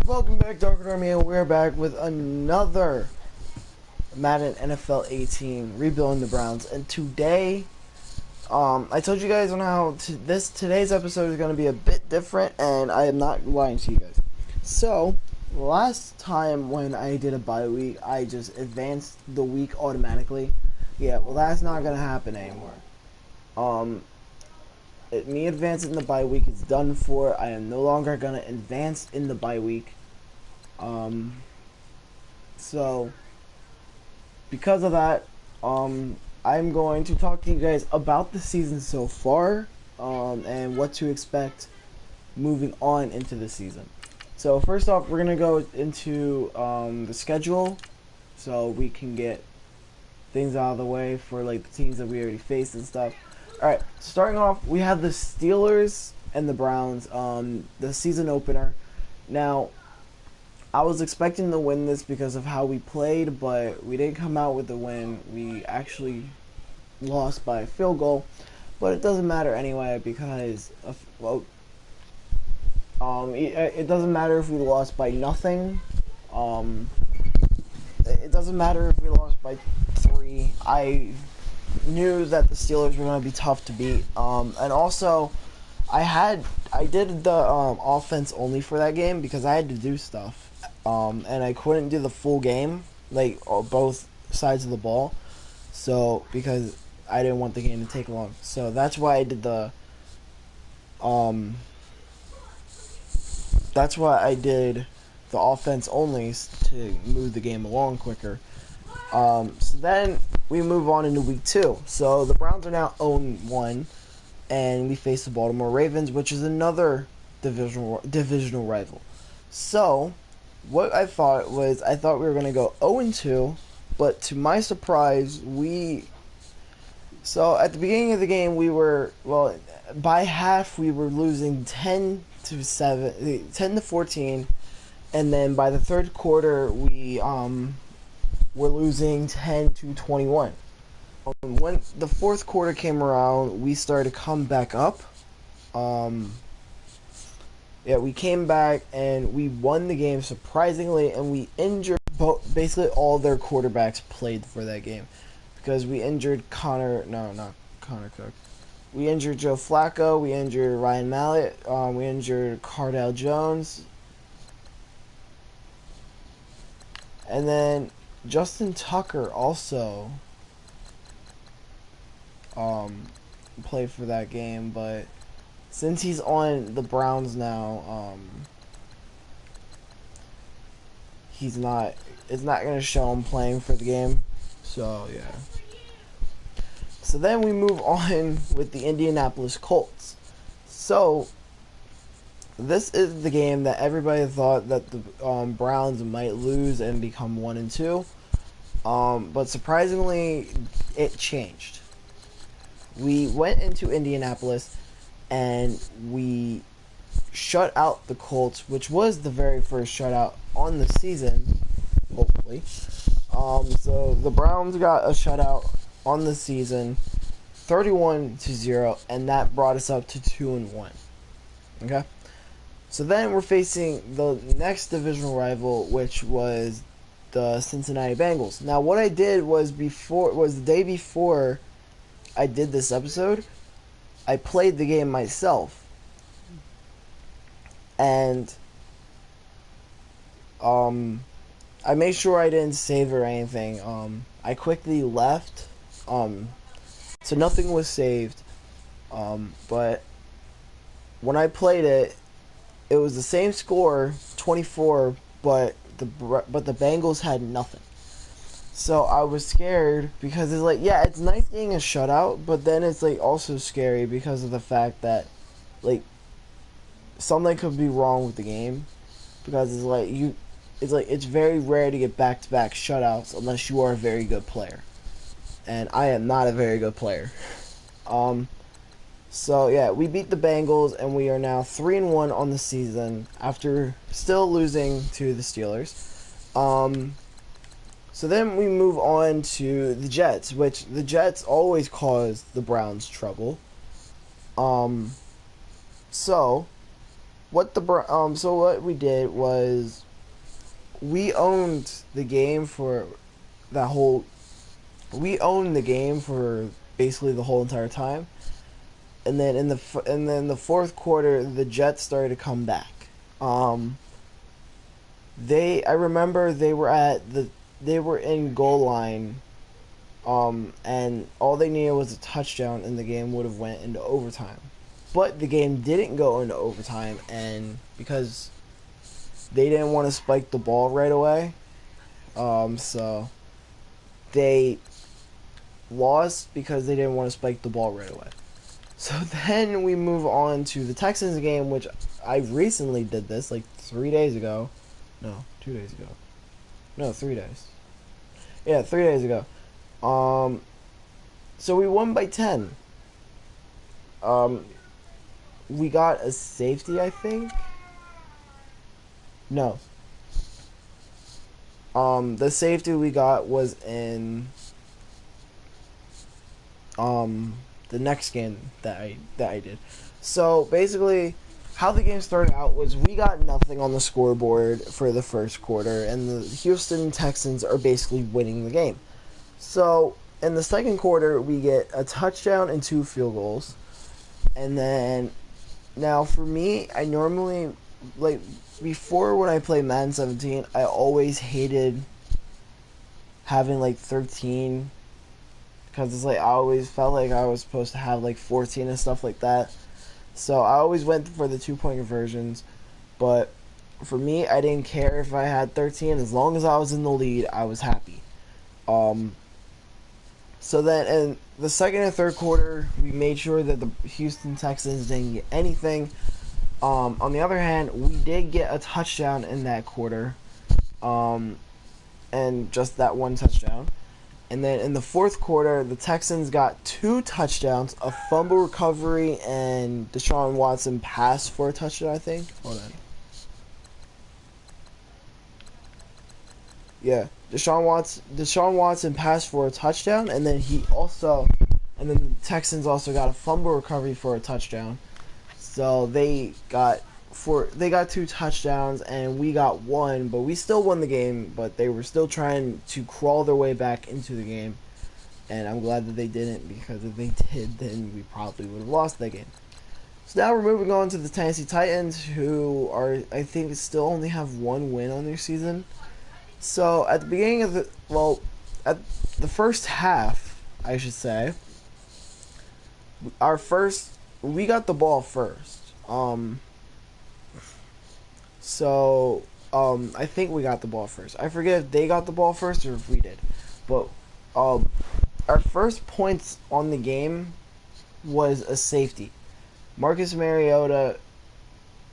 Welcome back, Dark Army, and we're back with another Madden NFL 18, rebuilding the Browns. And today, I told you guys on how today's episode is going to be a bit different, and I am not lying to you guys. So, last time when I did a bye week, I just advanced the week automatically. Yeah, well, that's not going to happen anymore. Me advancing the bye week is done for. I am no longer going to advance in the bye week. So because of that, I'm going to talk to you guys about the season so far, and what to expect moving on into the season. So first off, we're gonna go into the schedule, so we can get things out of the way for like the teams that we already faced and stuff. All right, starting off, we have the Steelers and the Browns, the season opener. Now, I was expecting to win this because of how we played, but we didn't come out with the win. We actually lost by a field goal, but it doesn't matter anyway because it doesn't matter if we lost by nothing. It doesn't matter if we lost by 3. I knew that the Steelers were going to be tough to beat, and also I did the offense only for that game because I had to do stuff. And I couldn't do the full game, like both sides of the ball, so because I didn't want the game to take long. So that's why I did the offense only to move the game along quicker. So then we move on into week 2. So the Browns are now 0-1, and we face the Baltimore Ravens, which is another divisional rival. So what I thought we were going to go 0-2, but to my surprise, so at the beginning of the game, by half we were losing 10-14, and then by the third quarter, we were losing 10-21. When the fourth quarter came around, we started to come back up. We came back and we won the game surprisingly, and we injured basically all their quarterbacks played for that game because we injured not Connor Cook. We injured Joe Flacco, we injured Ryan Mallett, we injured Cardale Jones, and then Justin Tucker also played for that game, but since he's on the Browns now, it's not going to show him playing for the game. So, yeah. So then we move on with the Indianapolis Colts. So, this is the game that everybody thought that the Browns might lose and become 1-2. But surprisingly, it changed. We went into Indianapolis and we shut out the Colts, which was the very first shutout on the season, hopefully. So the Browns got a shutout on the season, 31-0, and that brought us up to 2-1. Okay? So then we're facing the next divisional rival, which was the Cincinnati Bengals. Now, what I did was the day before I did this episode, I played the game myself, and I made sure I didn't save or anything. I quickly left, so nothing was saved. But when I played it, it was the same score, 24, but the Bengals had nothing. So I was scared because it's like, yeah, it's nice getting a shutout, but then it's like also scary because of the fact that like something could be wrong with the game, because it's very rare to get back-to-back shutouts unless you are a very good player, and I am not a very good player. So yeah, we beat the Bengals and we are now 3-1 on the season after still losing to the Steelers. So then we move on to the Jets, which the Jets always cause the Browns trouble. So So what we did was we owned the game for that whole. We owned the game for basically the whole entire time, and then the fourth quarter, the Jets started to come back. Um, I remember they were in goal line, and all they needed was a touchdown, and the game would have went into overtime. But the game didn't go into overtime, and because they didn't want to spike the ball right away, so they lost because they didn't want to spike the ball right away. So then we move on to the Texans game, which I recently did this like 3 days ago. No, 2 days ago. No, 3 days. Yeah, 3 days ago. So we won by 10. Um, we got a safety, I think. No. The safety we got was in the next game that I did. So basically, how the game started out was we got nothing on the scoreboard for the first quarter, and the Houston Texans are basically winning the game. So in the second quarter, we get a touchdown and 2 field goals, and then now for me, I normally like before when I play Madden 17, I always hated having like 13 because it's like I always felt like I was supposed to have like 14 and stuff like that. So I always went for the 2-point conversions, but for me, I didn't care if I had 13 as long as I was in the lead. I was happy. So then in the second and third quarter, we made sure that the Houston Texans didn't get anything. On the other hand, we did get a touchdown in that quarter, and just that one touchdown. And then in the fourth quarter, the Texans got 2 touchdowns, a fumble recovery, and Deshaun Watson passed for a touchdown, I think. Hold on. Yeah, Deshaun Watson passed for a touchdown, and then the Texans also got a fumble recovery for a touchdown. So they got 2 touchdowns, and we got 1, but we still won the game. But they were still trying to crawl their way back into the game, and I'm glad that they didn't, because if they did, then we probably would have lost that game. So now we're moving on to the Tennessee Titans, who are, I think, still only have 1 win on their season. So at the beginning of at the first half, I should say, we got the ball first. I think we got the ball first. I forget if they got the ball first or if we did. But our first points on the game was a safety. Marcus Mariota,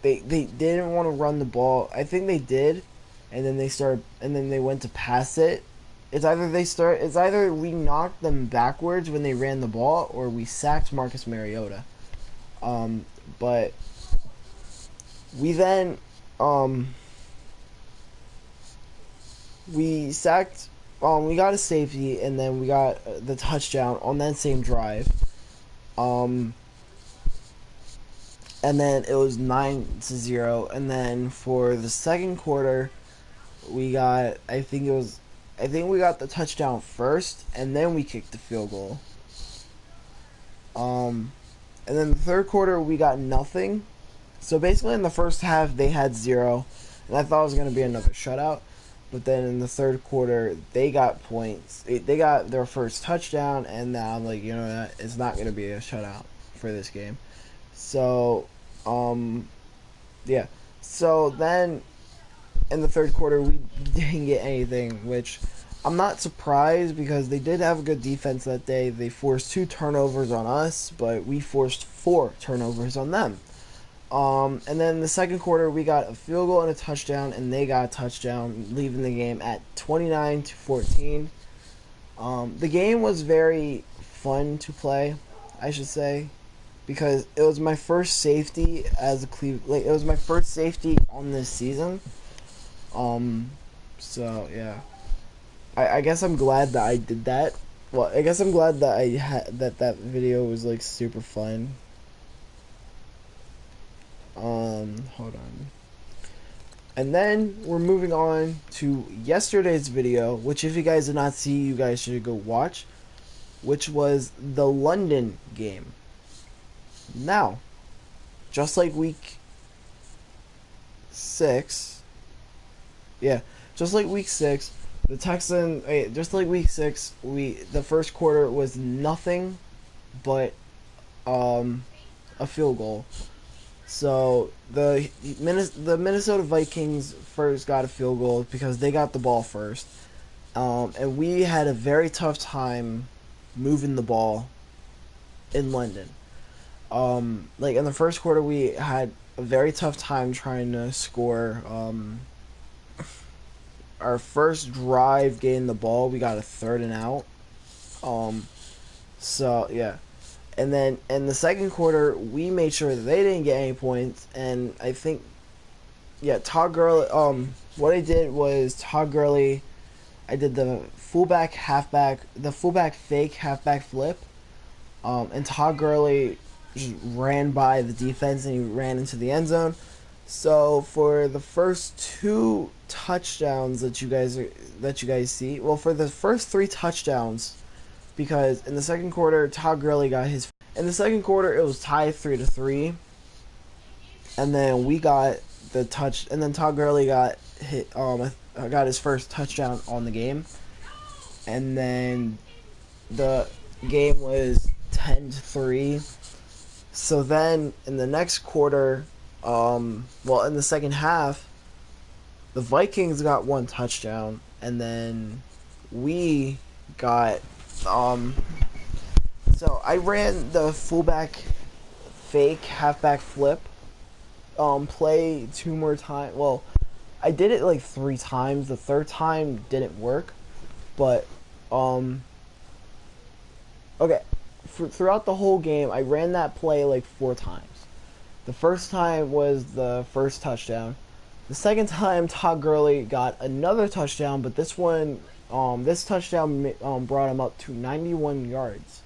they didn't want to run the ball. I think they did, and then they went to pass it. It's either we knocked them backwards when they ran the ball, or we sacked Marcus Mariota. But we then we sacked. We got a safety, and then we got the touchdown on that same drive. And then it was 9-0, and then for the second quarter, we got. I think we got the touchdown first, and then we kicked the field goal. And then the third quarter, we got nothing. So basically, in the first half, they had 0, and I thought it was going to be another shutout. But then in the third quarter, they got points. They got their first touchdown, and now I'm like, you know what? It's not going to be a shutout for this game. So, yeah. So then, in the third quarter, we didn't get anything, which I'm not surprised because they did have a good defense that day. They forced 2 turnovers on us, but we forced 4 turnovers on them. And then in the second quarter, we got a field goal and a touchdown, and they got a touchdown, leaving the game at 29-14. The game was very fun to play, I should say, because it was my first safety as a it was my first safety on this season. So yeah, I guess I'm glad that I did that. Well, I guess I'm glad that that video was like super fun. Hold on. And then we're moving on to yesterday's video, which if you guys did not see, you guys should go watch, which was the London game. Now, just like week 6, just like week 6, the Texans, just like week 6, the first quarter was nothing but a field goal. So the Minnesota Vikings first got a field goal because they got the ball first, and we had a very tough time moving the ball in London. Like in the first quarter, we had a very tough time trying to score. Our first drive getting the ball, we got a 3rd and out. So yeah. And then in the second quarter, we made sure that they didn't get any points. And I think, Todd Gurley. What I did was Todd Gurley. I did the fullback fake halfback flip. And Todd Gurley just ran by the defense and he ran into the end zone. So for the first 2 touchdowns that you guys see, well, for the first 3 touchdowns. Because in the second quarter, Todd Gurley got his. In the second quarter, it was tied 3-3, and then we got the touch. And then Todd Gurley got got his first touchdown on the game, and then the game was 10-3. So then in the next quarter, in the second half, the Vikings got 1 touchdown, and then we got. So I ran the fullback fake halfback flip play 2 more times. Well, I did it like 3 times. The 3rd time didn't work, but okay. Throughout the whole game, I ran that play like 4 times. The first time was the first touchdown. The second time, Todd Gurley got another touchdown, but this one. This touchdown brought him up to 91 yards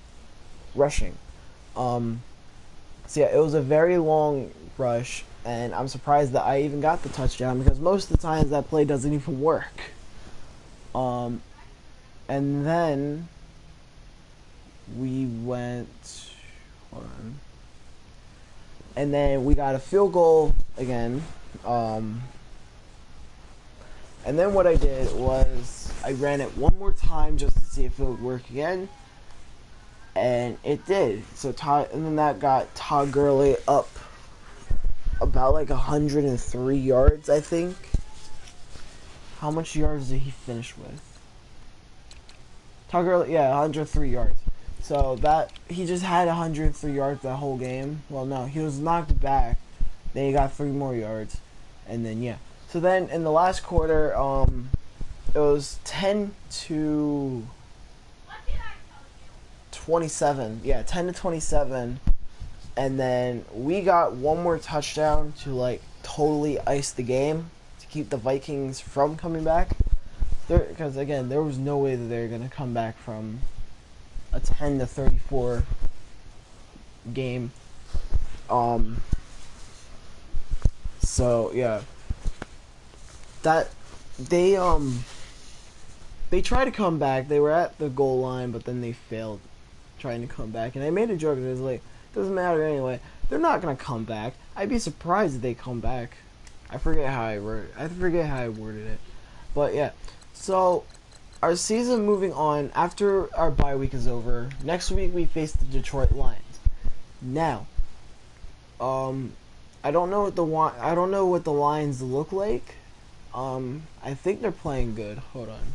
rushing. So yeah, it was a very long rush, and I'm surprised that I even got the touchdown because most of the times that play doesn't even work. And then we went. Hold on. And then we got a field goal again. And then what I did was I ran it 1 more time just to see if it would work again, and it did. And then that got Todd Gurley up about like 103 yards, I think. How much yards did he finish with? Todd Gurley, 103 yards. So that he just had 103 yards that whole game. Well, no, he was knocked back. Then he got 3 more yards, and then yeah. So then in the last quarter, it was 10-27. Yeah, 10-27. And then we got 1 more touchdown to like totally ice the game to keep the Vikings from coming back. Because again, there was no way that they were gonna come back from a 10-34 game. So yeah. That they tried to come back. They were at the goal line, but then they failed trying to come back. And I made a joke that it was like, doesn't matter anyway. They're not gonna come back. I'd be surprised if they come back. I forget how I worded it. But yeah. So our season moving on after our bye week is over. Next week we face the Detroit Lions. Now, I don't know what the Lions look like. I think they're playing good. Hold on.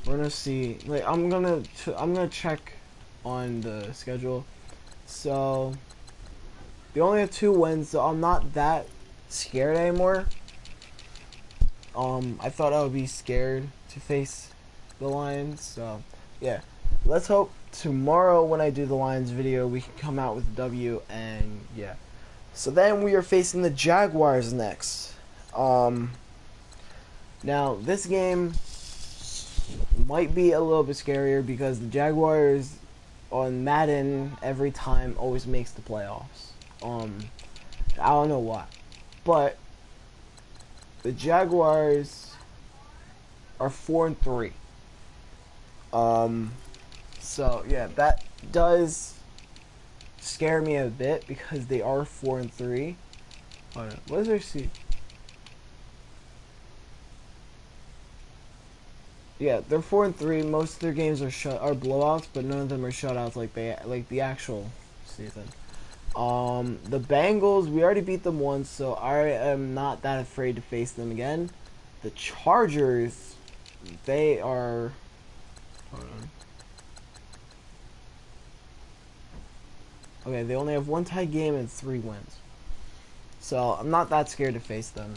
We're gonna see. Like, I'm gonna check on the schedule. So they only have 2 wins, so I'm not that scared anymore. I thought I would be scared to face the Lions. So yeah, let's hope tomorrow when I do the Lions video we can come out with a W. And yeah, so then we are facing the Jaguars next. Now, this game might be a little bit scarier because the Jaguars on Madden every time always makes the playoffs. I don't know why. But the Jaguars are 4-3. So yeah, that does scare me a bit because they are 4-3. Hold on. What is their seed? Yeah, they're 4-3. Most of their games are blowouts, but none of them are shutouts like the actual season. The Bengals, we already beat them once, so I am not that afraid to face them again. The Chargers, they are. Hold on. Okay, they only have one tie game and 3 wins, so I'm not that scared to face them.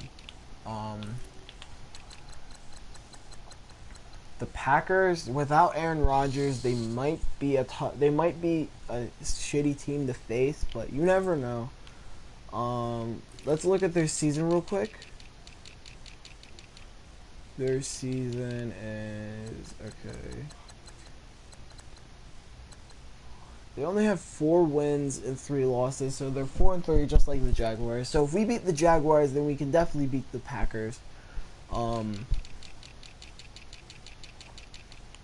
The Packers, without Aaron Rodgers, they might be a shitty team to face, but you never know. Let's look at their season real quick. Their season is okay. They only have 4 wins and 3 losses, so they're 4-3, just like the Jaguars. So if we beat the Jaguars, then we can definitely beat the Packers.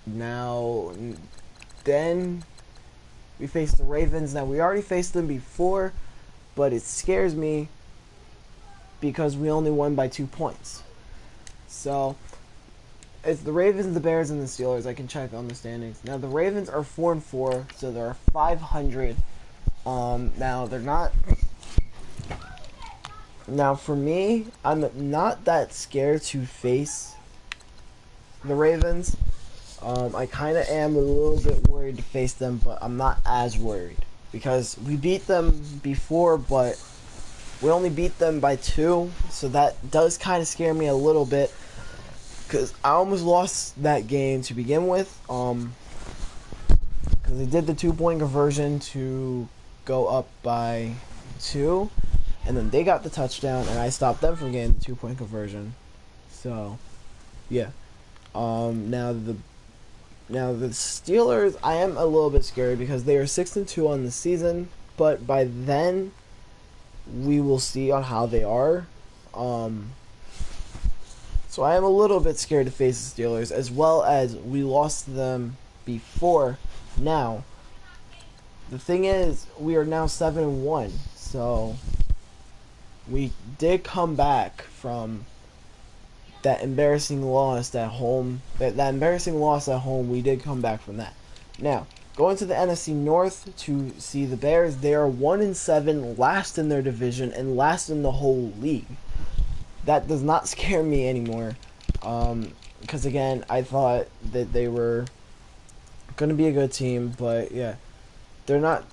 Now, then we face the Ravens. Now, we already faced them before, but it scares me because we only won by 2 points. So, it's the Ravens, the Bears, and the Steelers. I can check on the standings. Now, the Ravens are 4-4, so they're 500. Now, they're not... Now, for me, I'm not that scared to face the Ravens. I kind of am a little bit worried to face them, but I'm not as worried because we beat them before, but we only beat them by 2, so that does kind of scare me a little bit because I almost lost that game to begin with, because they did the 2-point conversion to go up by 2, and then they got the touchdown, and I stopped them from getting the 2-point conversion. So, yeah. Now the Steelers, I am a little bit scared because they are 6-2 on the season, but by then we will see on how they are. So I am a little bit scared to face the Steelers, as well as we lost to them before. Now, the thing is, we are now 7-1, so we did come back from that embarrassing loss at home. That embarrassing loss at home, we did come back from that. Now, going to the NFC North to see the Bears, they are 1-7, last in their division and last in the whole league. That does not scare me anymore, because again, I thought that they were going to be a good team, but yeah, they're not.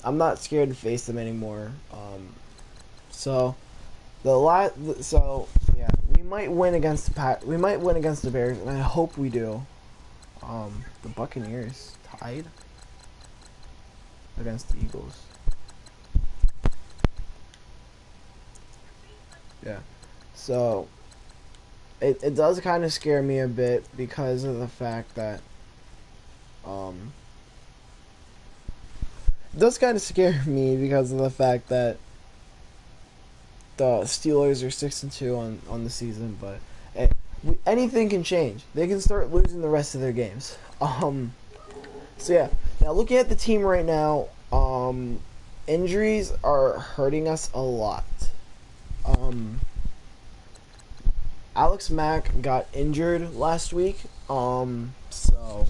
I'm not scared to face them anymore. So yeah, we might win against we might win against the Bears, and I hope we do. The Buccaneers tied against the Eagles. Yeah. So it does kind of scare me a bit because of the fact that it does kind of scare me because of the fact that the Steelers are 6-2 on the season, but anything can change. They can start losing the rest of their games. So yeah. Now looking at the team right now, injuries are hurting us a lot. Alex Mack got injured last week, so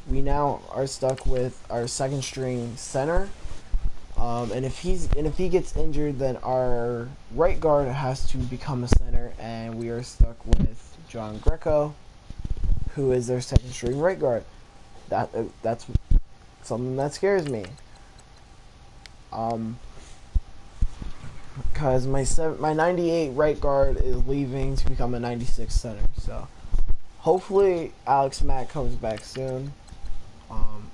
we now are stuck with our second string center. And if he gets injured, then our right guard has to become a center, and we are stuck with John Greco, who is their second string right guard. That's something that scares me. Because my 98 right guard is leaving to become a 96 center. So hopefully Alex Mack comes back soon.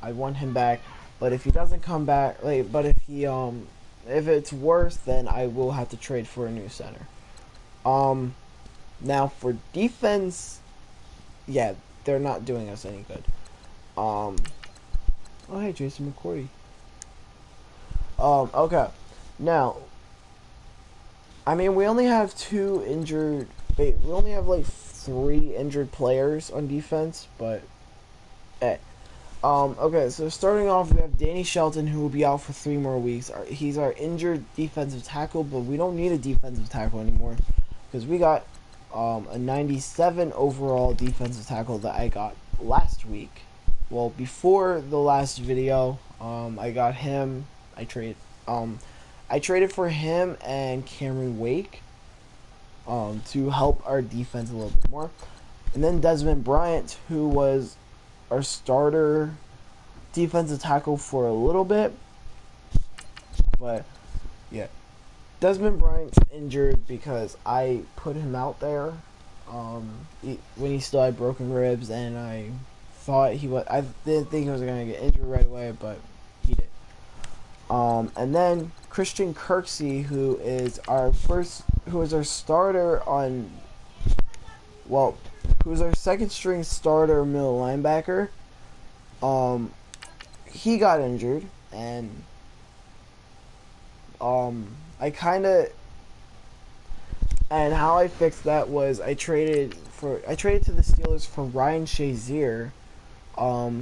I want him back, but if he doesn't come back, if it's worse, then I will have to trade for a new center. Now for defense, yeah, they're not doing us any good. Oh hey, Jason McCourty. Okay, now I mean, we only have two injured. Wait, we only have like three injured players on defense, but hey. Okay, so starting off, we have Danny Shelton, who will be out for 3 more weeks. He's our injured defensive tackle, but we don't need a defensive tackle anymore because we got a 97 overall defensive tackle that I got last week. Well, before the last video, I got him. I traded for him and Cameron Wake to help our defense a little bit more. And then Desmond Bryant, who was our starter defensive tackle for a little bit. But, yeah. Desmond Bryant's injured because I put him out there when he still had broken ribs, and I didn't think he was going to get injured right away, but he did. And then Christian Kirksey, who is our starter on, who's our second string starter middle linebacker. He got injured, and how I fixed that was I traded to the Steelers for Ryan Shazier.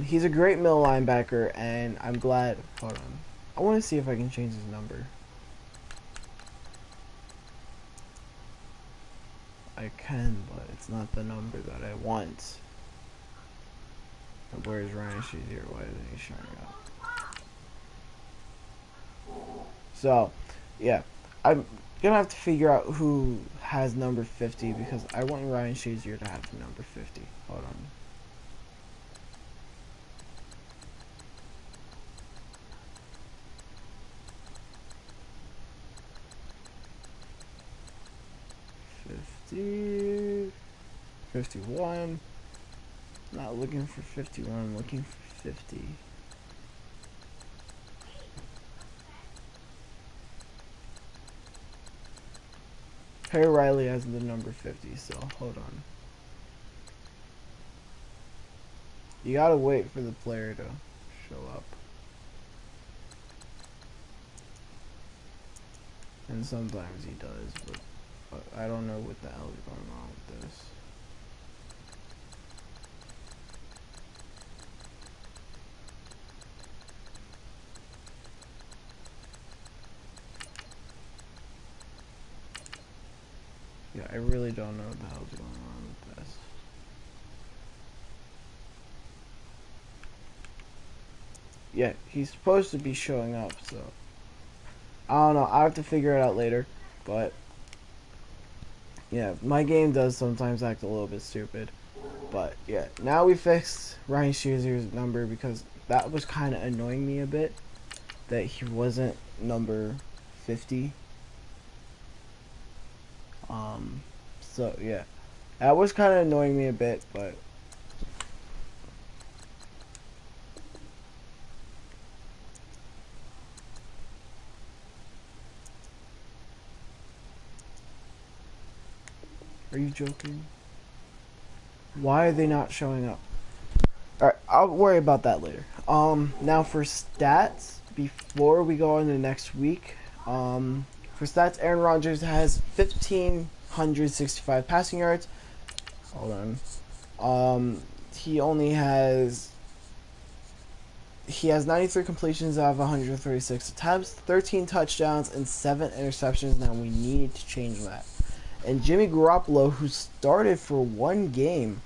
He's a great middle linebacker, and I'm glad. Hold on, I want to see if I can change his number. I can, but it's not the number that I want. Where's Ryan Shazier? Why isn't he showing up? So, yeah, I'm gonna have to figure out who has number 50 because I want Ryan Shazier to have the number 50. Hold on. $50, 51. Not looking for 51. I'm looking for 50. Harry Riley has the number 50, so hold on. You gotta wait for the player to show up. And sometimes he does, but I don't know what the hell is going on with this. Yeah, I really don't know what the hell's going on with this. Yeah, he's supposed to be showing up, so I don't know. I have to figure it out later, but yeah, my game does sometimes act a little bit stupid. But yeah, now we fixed Ryan Shazier's number because that was kind of annoying me a bit that he wasn't number 50. So yeah, that was kind of annoying me a bit, but are you joking? Why are they not showing up? Alright, I'll worry about that later. Now for stats, before we go on to next week, for stats, Aaron Rodgers has 1,565 passing yards. Hold on. He has 93 completions out of 136 attempts, 13 touchdowns, and 7 interceptions. Now we need to change that. And Jimmy Garoppolo, who started for one game,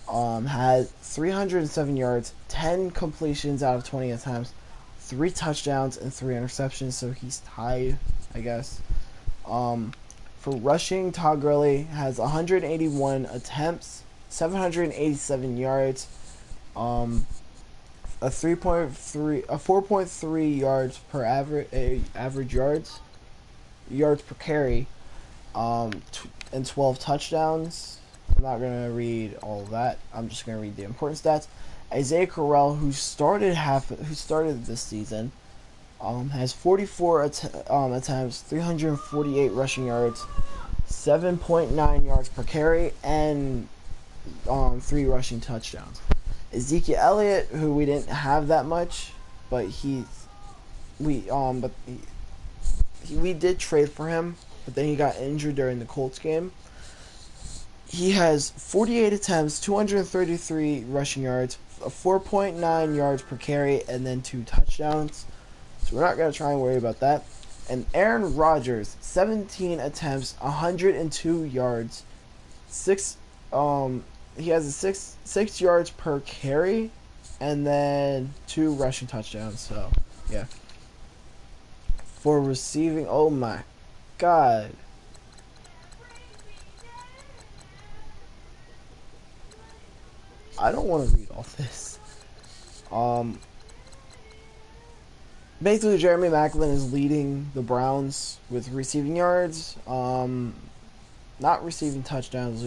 had 307 yards, 10 completions out of 20 attempts, 3 touchdowns, and 3 interceptions. So he's tied, I guess. For rushing, Todd Gurley has 181 attempts, 787 yards, a 4.3 yards per average yards per carry, and 12 touchdowns. I'm not gonna read all of that. I'm just gonna read the important stats. Isaiah Correll, who started this season, has 44 attempts, 348 rushing yards, 7.9 yards per carry, and 3 rushing touchdowns. Ezekiel Elliott, who we didn't have that much, but we did trade for him but then he got injured during the Colts game. He has 48 attempts, 233 rushing yards, 4.9 yards per carry, and then 2 touchdowns. So we're not going to try and worry about that. And Aaron Rodgers, 17 attempts, 102 yards, he has a 6 yards per carry, and then 2 rushing touchdowns. So yeah. For receiving, oh my god. I don't want to read all this. Basically, Jeremy Maclin is leading the Browns with receiving yards. Not receiving touchdowns.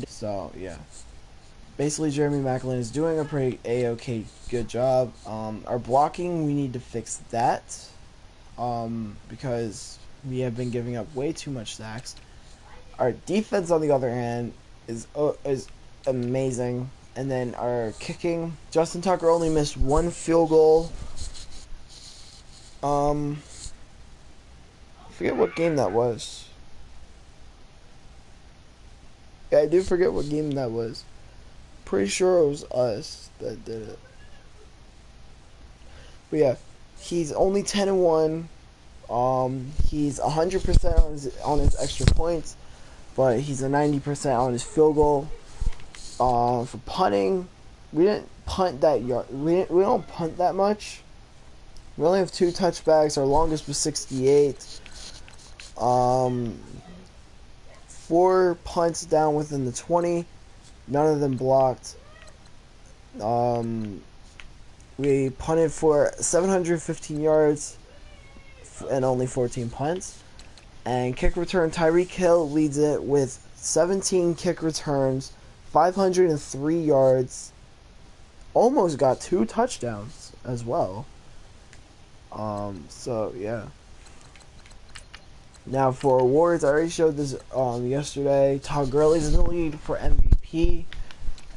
So yeah. Basically, Jeremy Maclin is doing a pretty a-okay good job. Our blocking, we need to fix that. Because we have been giving up way too much sacks. Our defense, on the other hand, is amazing. And then our kicking, Justin Tucker only missed 1 field goal. I forget what game that was. Yeah, I do forget what game that was. Pretty sure it was us that did it. But yeah, he's only 10-1. He's 100% on his extra points, but he's a 90% on his field goal. For punting, we didn't punt that yard. We don't punt that much. We only have 2 touchbacks. Our longest was 68. 4 punts down within the 20. None of them blocked. We punted for 715 yards and only 14 punts. And kick return, Tyreek Hill leads it with 17 kick returns, 503 yards. Almost got 2 touchdowns as well. So yeah. Now for awards, I already showed this yesterday. Todd Gurley's in the lead for MVP,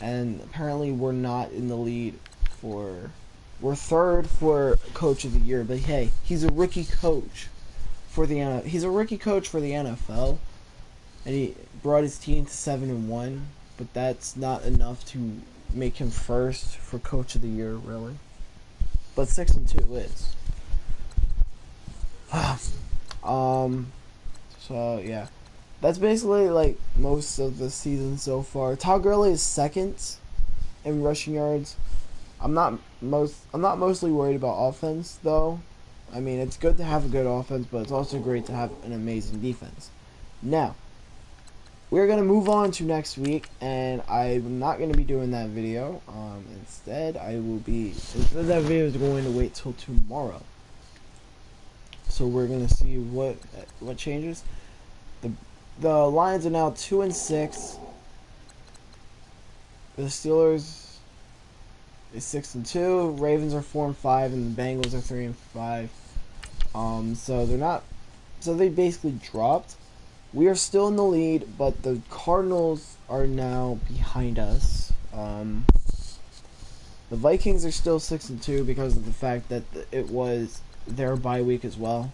and apparently we're not in the lead for. We're 3rd for Coach of the Year, but hey, he's a rookie coach for the NFL, and he brought his team to 7-1, but that's not enough to make him 1st for Coach of the Year, really. But 6-2 is. So yeah, that's basically like most of the season so far. Todd Gurley is 2nd in rushing yards. I'm not mostly worried about offense though. I mean, it's good to have a good offense, but it's also great to have an amazing defense. Now, we're gonna move on to next week, and I'm not gonna be doing that video. Instead, that video is going to wait till tomorrow. So we're gonna see what changes. The Lions are now 2-6. The Steelers is 6-2. Ravens are 4-5, and the Bengals are 3-5. So they basically dropped. We are still in the lead, but the Cardinals are now behind us. The Vikings are still 6-2 because of the fact that it was their bye week as well.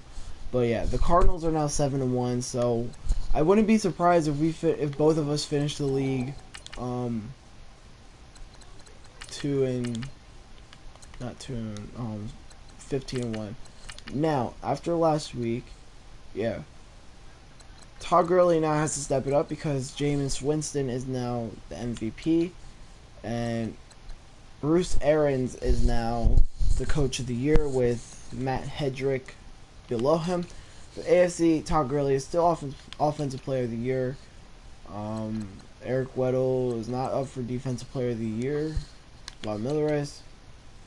But yeah, the Cardinals are now 7-1, so I wouldn't be surprised if both of us finish the league 15-1. Now, after last week, yeah, Todd Gurley now has to step it up because Jameis Winston is now the MVP, and Bruce Arians is now the Coach of the Year with Matt Hedrick below him. The AFC, Todd Gurley is still Offensive Player of the Year. Eric Weddle is not up for Defensive Player of the Year. Bob Miller is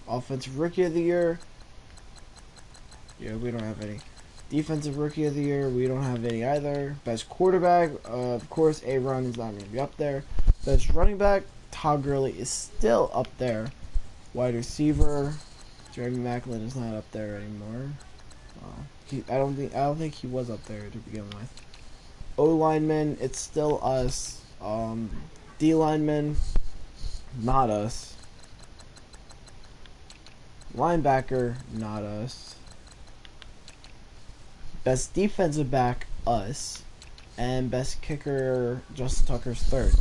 Offensive Rookie of the Year. Yeah, we don't have any. Defensive Rookie of the Year, we don't have any either. Best Quarterback, of course, Aaron is not going to be up there. Best Running Back, Todd Gurley is still up there. Wide Receiver, Jeremy Maclin is not up there anymore. I don't think he was up there to begin with. O lineman, it's still us. D lineman, not us. Linebacker, not us. Best defensive back, us. and best kicker Justin Tucker's third.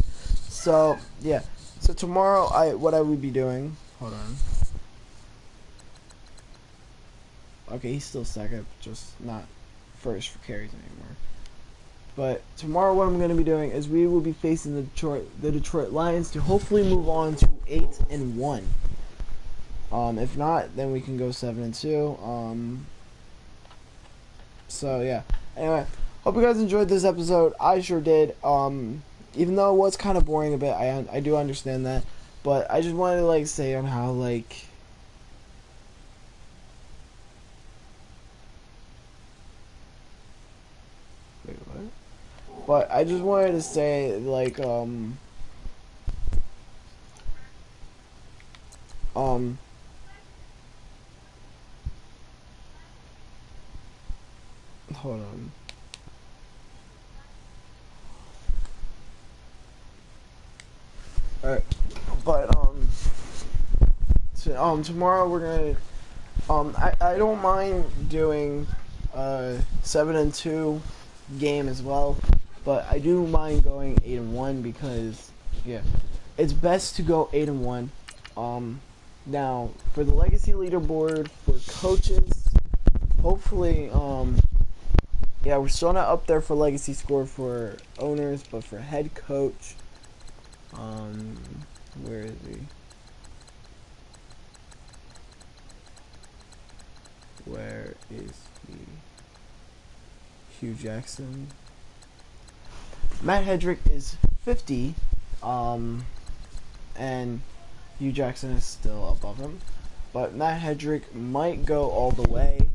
So yeah. So tomorrow what I would be doing. Hold on. Okay, he's still second, just not first for carries anymore. But tomorrow, what I'm going to be doing is we will be facing the Detroit Lions to hopefully move on to 8-1. If not, then we can go 7-2. So yeah. Anyway, hope you guys enjoyed this episode. I sure did. Even though it was kind of boring a bit, I do understand that. But I just wanted to like say on how like. Wait, what? But I just wanted to say, like, hold on. Alright, but, tomorrow we're gonna, I don't mind doing a 7-2 game as well. But I do mind going 8-1 because, yeah, it's best to go 8-1. Now for the legacy leaderboard for coaches, hopefully, yeah, we're still not up there for legacy score for owners, but for head coach, where is he? Where is he? Hugh Jackson. Matt Hedrick is 50, and Hugh Jackson is still above him. But Matt Hedrick might go all the way.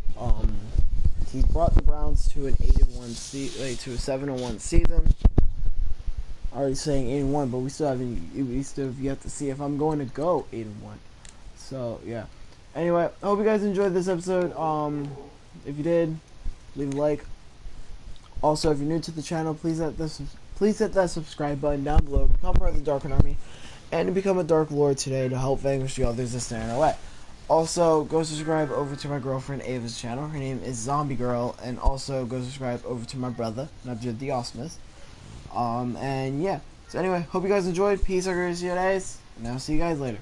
He brought the Browns to an 8-1 to a 7-1 season. Already saying 8-1, but we still have yet to see if I'm going to go 8-1. So yeah. Anyway, I hope you guys enjoyed this episode. If you did, leave a like. Also, if you're new to the channel, please hit that subscribe button down below. Become part of the Dark Army, and become a Dark Lord today to help vanquish the others that stand in our way. Also, go subscribe over to my girlfriend Ava's channel. Her name is Zombie Girl, and also go subscribe over to my brother, Nabjid the Awesomeness. And yeah. So anyway, hope you guys enjoyed. Peace, I see you guys, and I'll see you guys later.